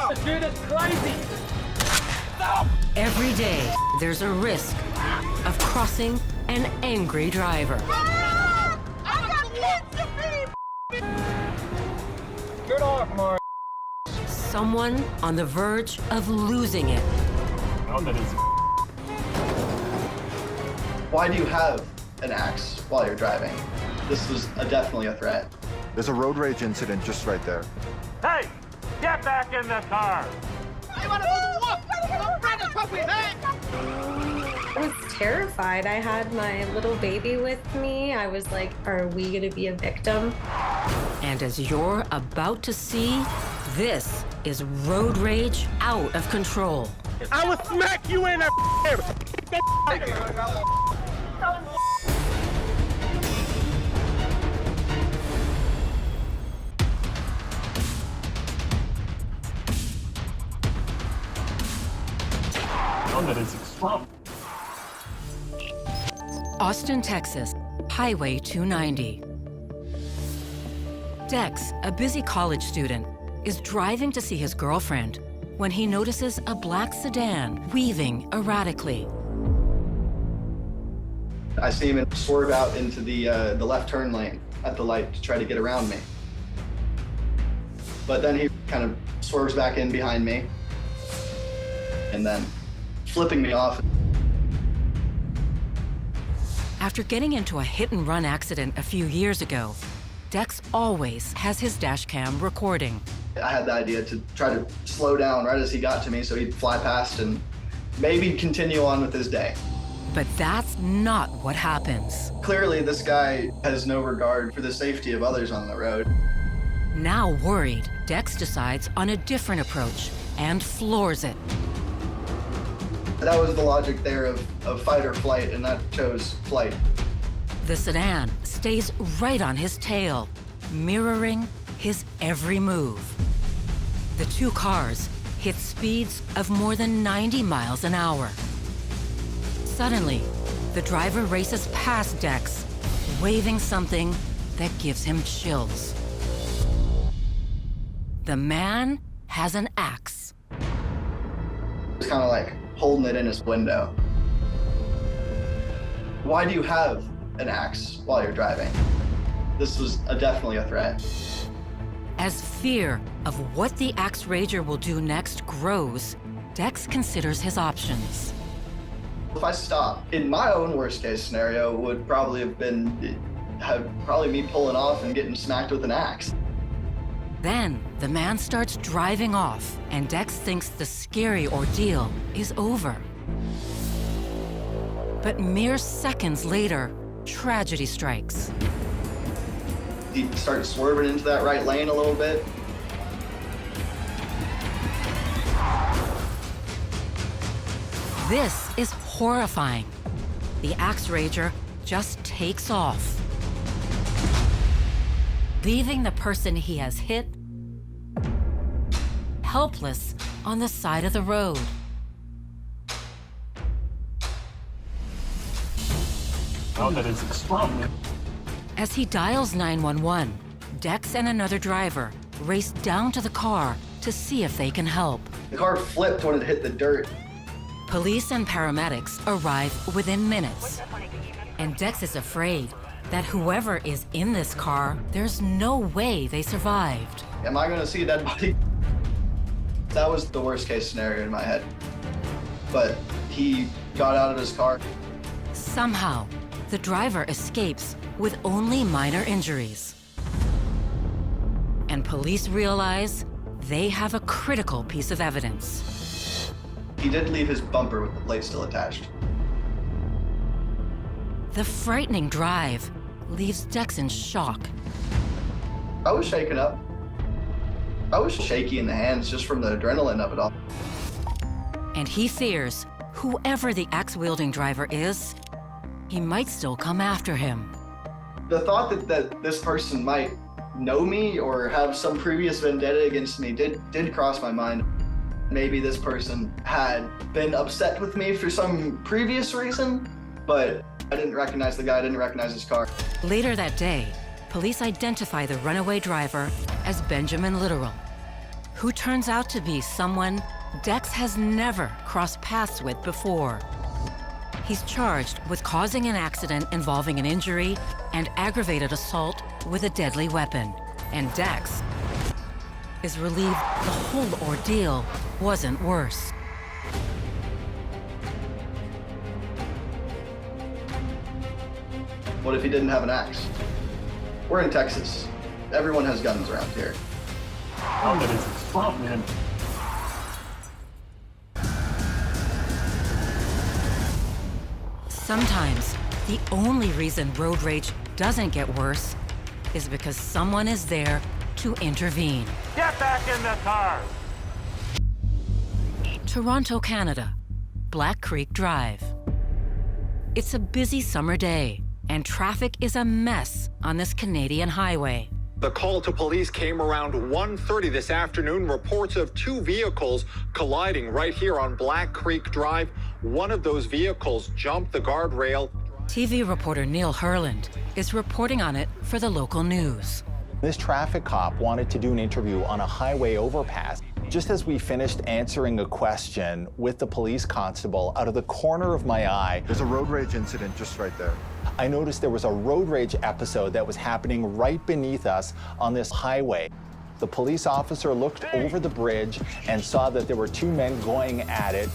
This dude is crazy. Every day, there's a risk of crossing an angry driver. I got kids to feed. Get off, Mark. Someone on the verge of losing it. Oh, that is. Why do you have an axe while you're driving? This was definitely a threat. There's a road rage incident just right there. Hey, get back in the car. You want to move the walk? Don't bring the puppy back. I was terrified. I had my little baby with me. I was like, are we gonna be a victim? And as you're about to see, this is road rage out of control. I will smack you in the Oh, that is extreme. Austin, Texas, Highway 290. Deks, a busy college student, is driving to see his girlfriend when he notices a black sedan weaving erratically. I see him swerve out into the left turn lane at the light to try to get around me. But then he kind of swerves back in behind me and then flipping me off. After getting into a hit-and-run accident a few years ago, Deks always has his dash cam recording. I had the idea to try to slow down right as he got to me so he'd fly past and maybe continue on with his day. But that's not what happens. Clearly, this guy has no regard for the safety of others on the road. Now worried, Deks decides on a different approach and floors it. That was the logic there of fight or flight, and that chose flight. The sedan stays right on his tail, mirroring his every move. The two cars hit speeds of more than 90 miles an hour. Suddenly, the driver races past Deks, waving something that gives him chills. The man has an axe. It's kind of like holding it in his window. Why do you have an axe while you're driving? This was definitely a threat. As fear of what the axe rager will do next grows, Deks considers his options. If I stop, in my own worst case scenario would probably have me pulling off and getting smacked with an axe. Then the man starts driving off, and Deks thinks the scary ordeal is over. But mere seconds later, tragedy strikes. He starts swerving into that right lane a little bit. This is horrifying. The axe rager just takes off, leaving the person he has hit helpless on the side of the road. Oh, that is extreme. As he dials 911, Deks and another driver race down to the car to see if they can help. The car flipped when it hit the dirt. Police and paramedics arrive within minutes, and Deks is afraid that whoever is in this car, there's no way they survived. Am I gonna see a dead body? That was the worst case scenario in my head. But he got out of his car. Somehow, the driver escapes with only minor injuries. And police realize they have a critical piece of evidence. He did leave his bumper with the plate still attached. The frightening drive leaves Deks in shock. I was shaken up. I was shaky in the hands just from the adrenaline of it all. And he fears whoever the axe-wielding driver is, he might still come after him. The thought that this person might know me or have some previous vendetta against me did cross my mind. Maybe this person had been upset with me for some previous reason, but I didn't recognize the guy, I didn't recognize his car. Later that day, police identify the runaway driver as Benjamin Literal. who turns out to be someone Deks has never crossed paths with before. He's charged with causing an accident involving an injury and aggravated assault with a deadly weapon. And Deks is relieved the whole ordeal wasn't worse. What if he didn't have an axe? We're in Texas. Everyone has guns around here. Oh, that is exploding, man. Sometimes the only reason road rage doesn't get worse is because someone is there to intervene. Get back in the car! Toronto, Canada, Black Creek Drive. It's a busy summer day, and traffic is a mess on this Canadian highway. The call to police came around 1:30 this afternoon. Reports of two vehicles colliding right here on Black Creek Drive. One of those vehicles jumped the guardrail. TV reporter Neil Herland is reporting on it for the local news. This traffic cop wanted to do an interview on a highway overpass. Just as we finished answering a question with the police constable, out of the corner of my eye, There's a road rage incident just right there. I noticed there was a road rage episode that was happening right beneath us on this highway. The police officer looked over the bridge and saw that there were two men going at it.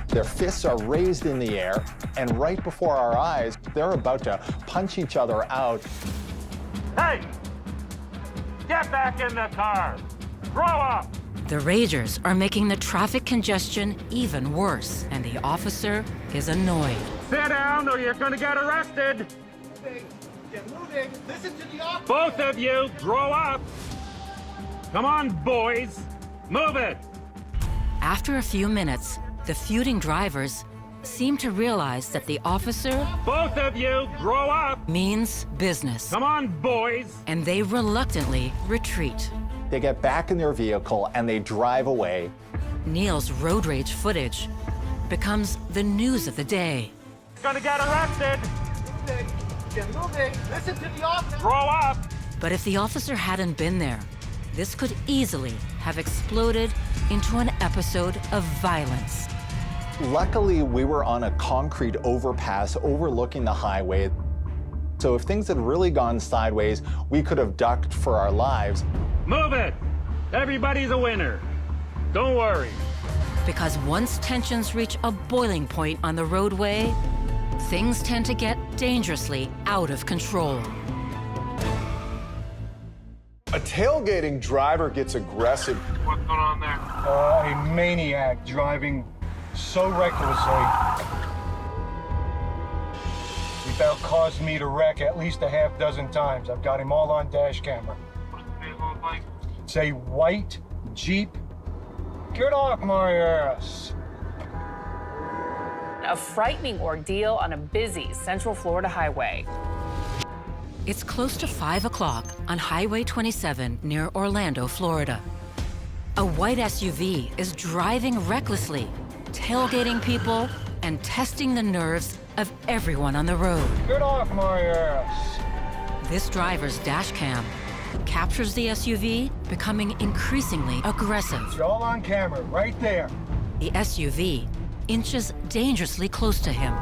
Their fists are raised in the air, and right before our eyes, they're about to punch each other out. Hey! Get back in the car! Grow up! The ragers are making the traffic congestion even worse, and the officer is annoyed. Sit down or you're gonna get arrested! Get moving. Listen to the officer. Both of you, grow up! Come on, boys! Move it! After a few minutes, the feuding drivers seem to realize that the officer Both of you, grow up! means business, Come on, boys! and they reluctantly retreat. They get back in their vehicle and they drive away. Neil's road rage footage becomes the news of the day. Gonna get arrested! Get moving. Listen to the officer. Grow up! But if the officer hadn't been there, this could easily have exploded into an episode of violence. Luckily, we were on a concrete overpass overlooking the highway. So if things had really gone sideways, we could have ducked for our lives. Move it! Everybody's a winner. Don't worry. Because once tensions reach a boiling point on the roadway, things tend to get dangerously out of control. A tailgating driver gets aggressive. What's going on there? A maniac driving so recklessly. He about caused me to wreck at least a half dozen times. I've got him all on dash camera. What's the vehicle look like? It's a white Jeep. Get off my ass. A frightening ordeal on a busy Central Florida highway. It's close to 5 o'clock on Highway 27 near Orlando, Florida. A white SUV is driving recklessly, tailgating people and testing the nerves of everyone on the road. Get off my ass. This driver's dash cam captures the SUV becoming increasingly aggressive. It's all on camera, right there. The SUV inches dangerously close to him.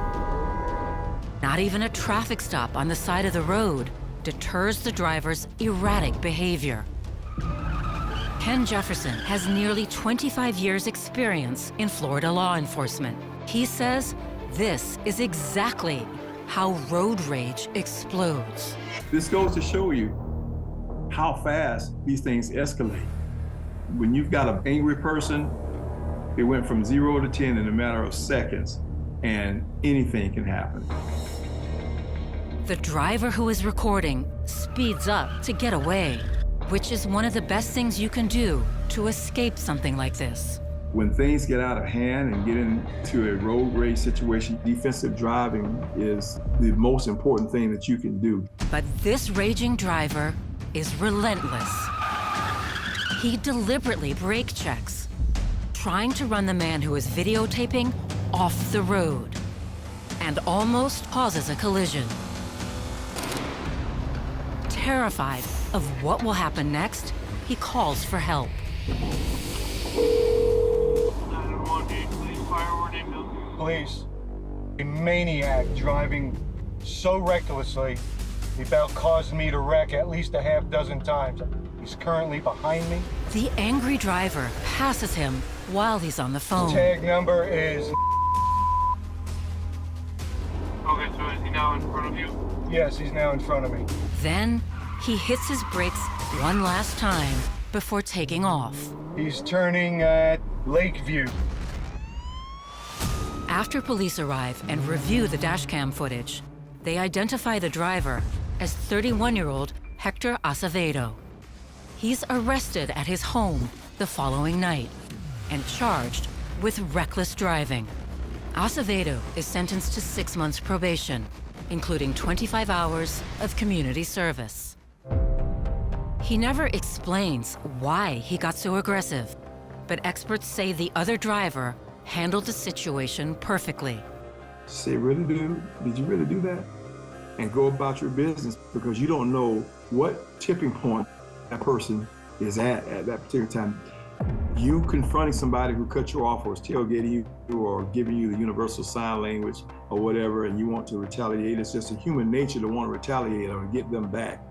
Not even a traffic stop on the side of the road deters the driver's erratic behavior. Ken Jefferson has nearly 25 years' experience in Florida law enforcement. He says this is exactly how road rage explodes. This goes to show you how fast these things escalate. When you've got an angry person, it went from 0 to 10 in a matter of seconds, and anything can happen. The driver who is recording speeds up to get away, which is one of the best things you can do to escape something like this. When things get out of hand and get into a road rage situation, defensive driving is the most important thing that you can do. But this raging driver is relentless. He deliberately brake checks, trying to run the man who is videotaping off the road, and almost causes a collision. Terrified, of what will happen next, he calls for help. Police, a maniac driving so recklessly, he about caused me to wreck at least a half dozen times. He's currently behind me. The angry driver passes him while he's on the phone. Tag number is... Okay, so is he now in front of you? Yes, he's now in front of me. Then he hits his brakes one last time before taking off. He's turning at Lakeview. After police arrive and review the dashcam footage, they identify the driver as 31-year-old Hector Acevedo. He's arrested at his home the following night and charged with reckless driving. Acevedo is sentenced to 6 months probation, including 25 hours of community service. He never explains why he got so aggressive, but experts say the other driver handled the situation perfectly. Say, really, dude? Did you really do that? And go about your business, because you don't know what tipping point that person is at that particular time. You confronting somebody who cut you off or is tailgating you or giving you the universal sign language or whatever, and you want to retaliate, it's just a human nature to want to retaliate or get them back.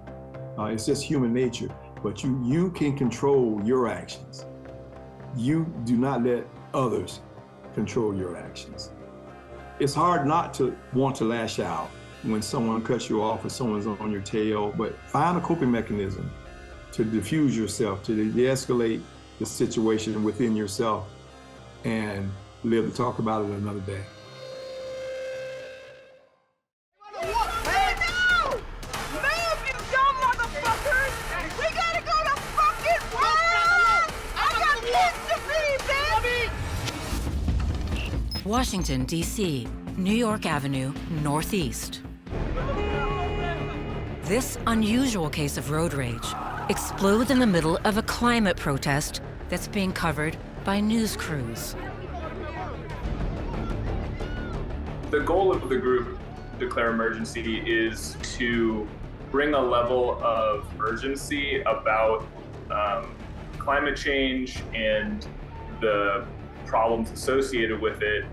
It's just human nature, but you can control your actions. You do not let others control your actions. It's hard not to want to lash out when someone cuts you off or someone's on your tail, but find a coping mechanism to diffuse yourself, to de-escalate the situation within yourself, and live to talk about it another day. Hey, no! Move, you dumb motherfuckers! We gotta go to fucking work! I got kids to feed, bitch! Washington, D.C., New York Avenue, Northeast. This unusual case of road rage explodes in the middle of a climate protest that's being covered by news crews. The goal of the group, Declare Emergency, is to bring a level of urgency about climate change and the problems associated with it.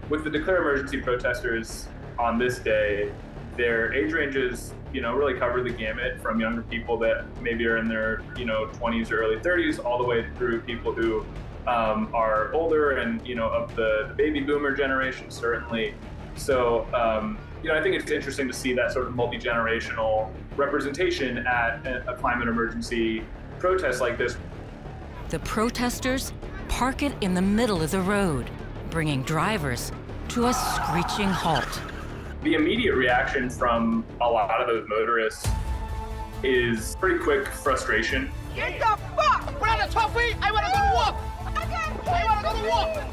With the Declare Emergency protesters on this day, their age ranges, really cover the gamut from younger people that maybe are in their, 20s or early 30s, all the way through people who are older and, of the baby boomer generation, certainly. So, I think it's interesting to see that sort of multi-generational representation at a climate emergency protest like this. The protesters park it in the middle of the road, bringing drivers to a screeching halt. The immediate reaction from a lot of those motorists is pretty quick frustration. Get the fuck! We're on a 12 feet! I wanna go to walk! I wanna go to walk!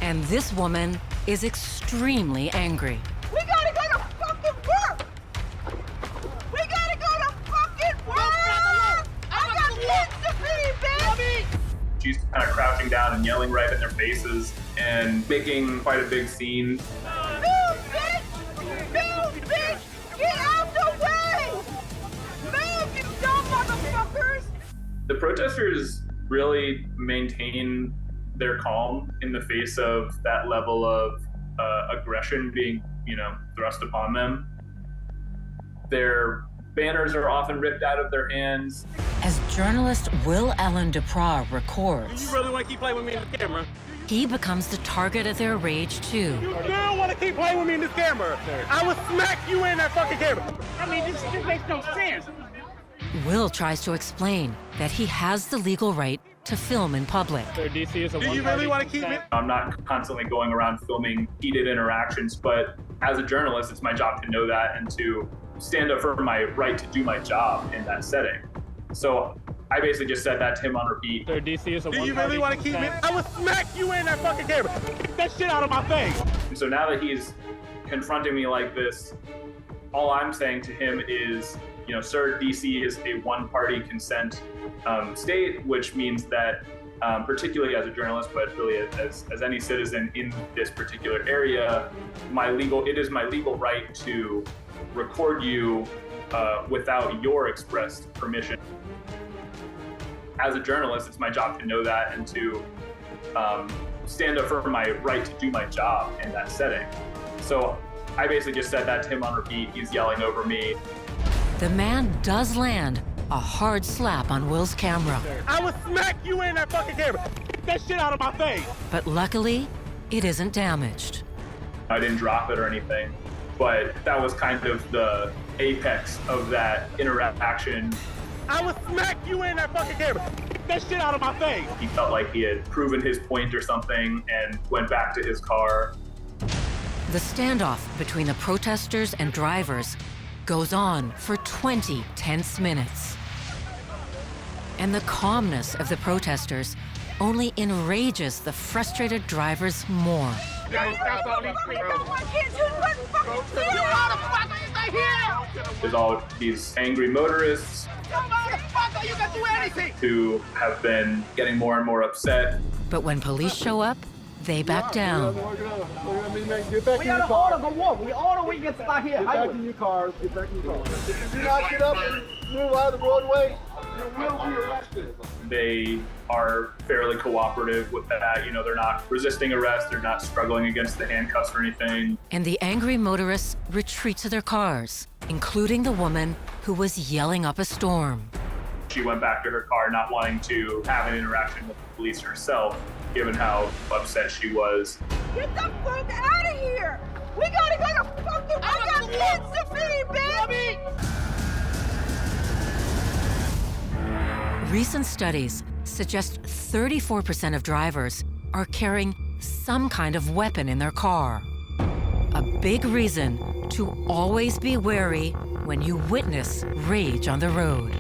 And this woman is extremely angry. We gotta go to fucking work! We gotta go to fucking work! I got kids to feed, bitch! She's kind of crouching down and yelling right in their faces and making quite a big scene. Move, bitch! Move, bitch! Get out the way! Move, you dumb motherfuckers! The protesters really maintain their calm in the face of that level of aggression being, thrust upon them. Their banners are often ripped out of their hands. As journalist Will Allen Duprat records, You really want to keep playing with me in the camera? he becomes the target of their rage too. You still want to keep playing with me in this camera? I will smack you in that fucking camera. I mean, this makes no sense. Will tries to explain that he has the legal right to film in public. Do you really want to keep it? I'm not constantly going around filming heated interactions, but as a journalist, it's my job to know that and to stand up for my right to do my job in that setting. So I basically just said that to him on repeat. Do you really want to keep it? I will smack you in that fucking camera. Get that shit out of my face. And so now that he's confronting me like this, all I'm saying to him is, sir, DC is a one-party consent state, which means that particularly as a journalist, but really as any citizen in this particular area, it is my legal right to record you without your expressed permission. As a journalist, it's my job to know that and to stand up for my right to do my job in that setting. So I basically just said that to him on repeat. He's yelling over me. The man does land a hard slap on Will's camera. I will smack you in that fucking camera. Get that shit out of my face. But luckily, it isn't damaged. I didn't drop it or anything, but that was kind of the apex of that interaction. I will smack you in that fucking camera. Get that shit out of my face. He felt like he had proven his point or something and went back to his car. The standoff between the protesters and drivers goes on for 20 tense minutes. And the calmness of the protesters only enrages the frustrated drivers more. There's all these angry motorists who have been getting more and more upset. But when police show up, they back down. Get back in your car. We order we get stuck here. Get back in your cars. Get back in your car. If you do not get up and move out of the roadway, you will be arrested. They are fairly cooperative with that. You know, they're not resisting arrest. They're not struggling against the handcuffs or anything. And the angry motorists retreat to their cars, including the woman who was yelling up a storm. She went back to her car not wanting to have an interaction with the police herself, given how upset she was. Get the fuck out of here! We gotta go to fucking... I got kids to feed, baby! Recent studies suggest 34% of drivers are carrying some kind of weapon in their car. A big reason to always be wary when you witness rage on the road.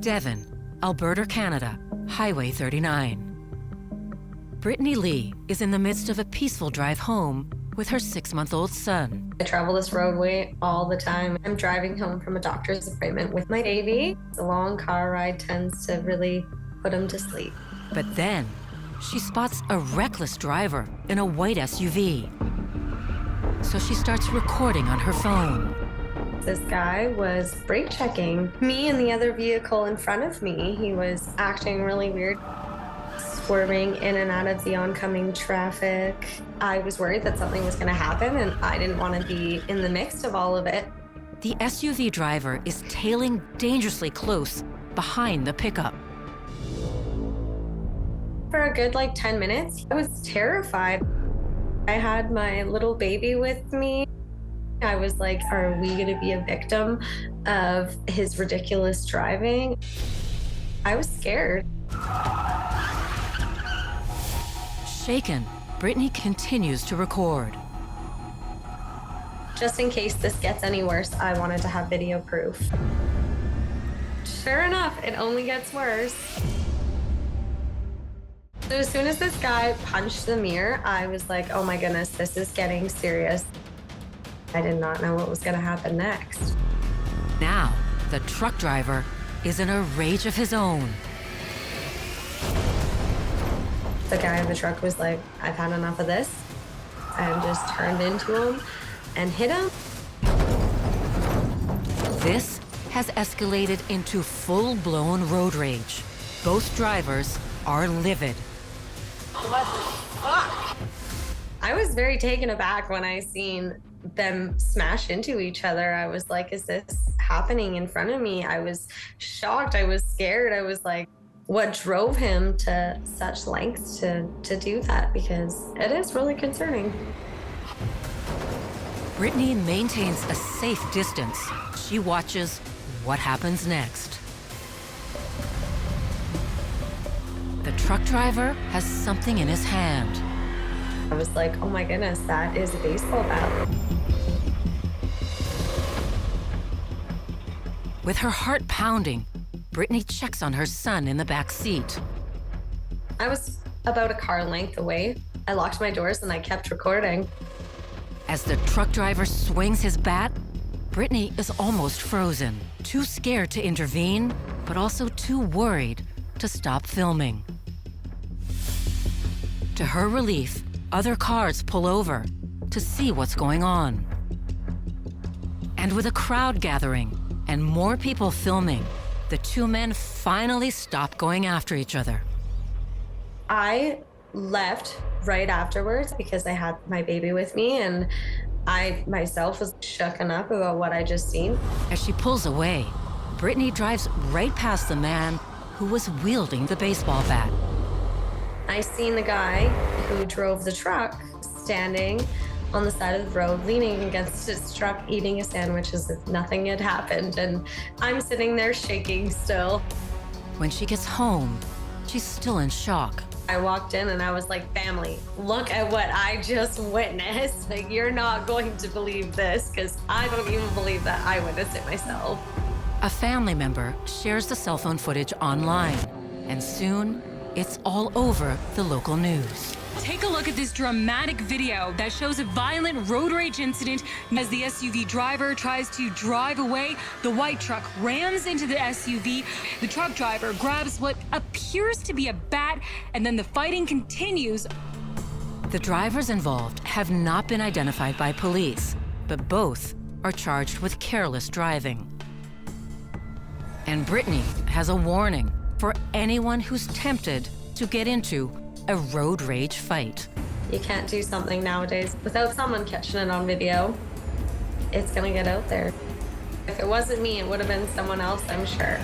Devon, Alberta, Canada, Highway 39. Brittany Lee is in the midst of a peaceful drive home with her 6-month-old son. I travel this roadway all the time. I'm driving home from a doctor's appointment with my baby. A long car ride tends to really put him to sleep. But then, she spots a reckless driver in a white SUV. So she starts recording on her phone. This guy was brake checking me and the other vehicle in front of me. He was acting really weird, swerving in and out of the oncoming traffic. I was worried that something was going to happen, and I didn't want to be in the mix of all of it. The SUV driver is tailing dangerously close behind the pickup. For a good 10 minutes, I was terrified. I had my little baby with me. I was like, are we going to be a victim of his ridiculous driving? I was scared. Shaken, Brittany continues to record. Just in case this gets any worse, I wanted to have video proof. Sure enough, it only gets worse. So as soon as this guy punched the mirror, I was like, oh my goodness, this is getting serious. I did not know what was going to happen next. Now, the truck driver is in a rage of his own. The guy in the truck was like, I've had enough of this, and just turned into him and hit him. This has escalated into full-blown road rage. Both drivers are livid. I was very taken aback when I seen them smash into each other. I was like, is this happening in front of me? I was shocked. I was scared. I was like, what drove him to such lengths to do that? Because it is really concerning. Brittany maintains a safe distance. She watches what happens next. The truck driver has something in his hand. I was like, oh my goodness, that is a baseball bat. With her heart pounding, Brittany checks on her son in the back seat. I was about a car length away. I locked my doors and I kept recording. As the truck driver swings his bat, Brittany is almost frozen, too scared to intervene, but also too worried to stop filming. To her relief, other cars pull over to see what's going on. And with a crowd gathering and more people filming, the two men finally stop going after each other. I left right afterwards because I had my baby with me, and I myself was shooken up about what I just seen. As she pulls away, Brittany drives right past the man who was wielding the baseball bat. I seen the guy who drove the truck standing on the side of the road, leaning against his truck, eating a sandwich as if nothing had happened, and I'm sitting there shaking still. When she gets home, she's still in shock. I walked in and I was like, family, look at what I just witnessed. Like, you're not going to believe this, because I don't even believe that I witnessed it myself. A family member shares the cell phone footage online, and soon it's all over the local news. Take a look at this dramatic video that shows a violent road rage incident. As the SUV driver tries to drive away, the white truck rams into the SUV. The truck driver grabs what appears to be a bat, and then the fighting continues. The drivers involved have not been identified by police, but both are charged with careless driving. And Brittany has a warning for anyone who's tempted to get into a road rage fight. You can't do something nowadays without someone catching it on video. It's gonna get out there. If it wasn't me, it would have been someone else, I'm sure.